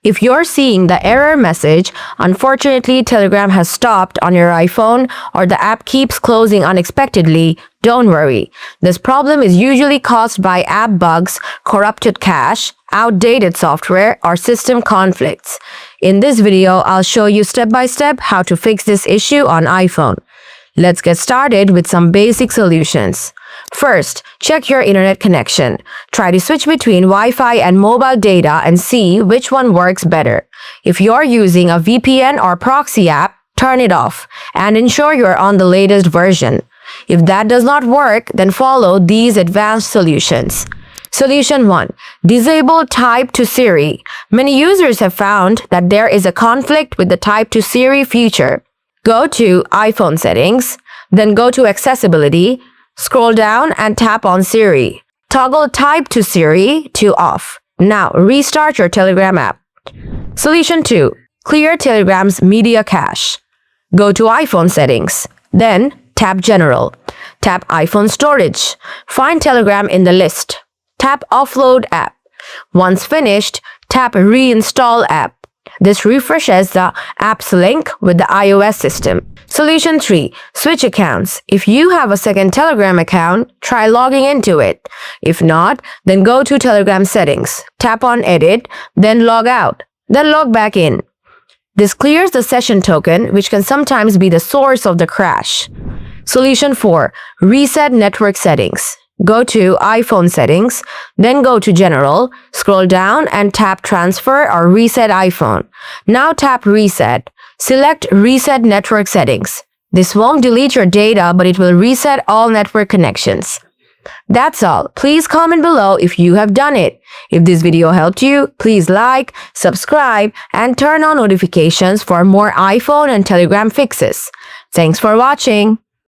If you're seeing the error message, unfortunately Telegram has stopped on your iPhone or the app keeps closing unexpectedly, don't worry. This problem is usually caused by app bugs, corrupted cache, outdated software, or system conflicts. In this video, I'll show you step by step how to fix this issue on iPhone. Let's get started with some basic solutions. First, check your internet connection. Try to switch between Wi-Fi and mobile data and see which one works better. If you're using a VPN or proxy app, turn it off and ensure you're on the latest version. If that does not work, then follow these advanced solutions. Solution 1. Disable Type to Siri. Many users have found that there is a conflict with the Type to Siri feature. Go to iPhone Settings, then go to Accessibility, scroll down and tap on Siri. Toggle Type to Siri to off. Now restart your Telegram app. Solution 2. Clear Telegram's media cache. Go to iPhone Settings, then tap General. Tap iPhone Storage. Find Telegram in the list. Tap Offload App. Once finished, tap Reinstall App. This refreshes the app's link with the iOS system. Solution 3. Switch accounts. If you have a second Telegram account, try logging into it. If not, then go to Telegram settings, tap on Edit, then log out, then log back in. This clears the session token, which can sometimes be the source of the crash. Solution 4. Reset network settings. Go to iPhone Settings, then go to General, scroll down and tap Transfer or Reset iPhone. Now tap Reset. Select Reset Network Settings. This won't delete your data, but it will reset all network connections. That's all. Please comment below if you have done it. If this video helped you, please like, subscribe, and turn on notifications for more iPhone and Telegram fixes. Thanks for watching.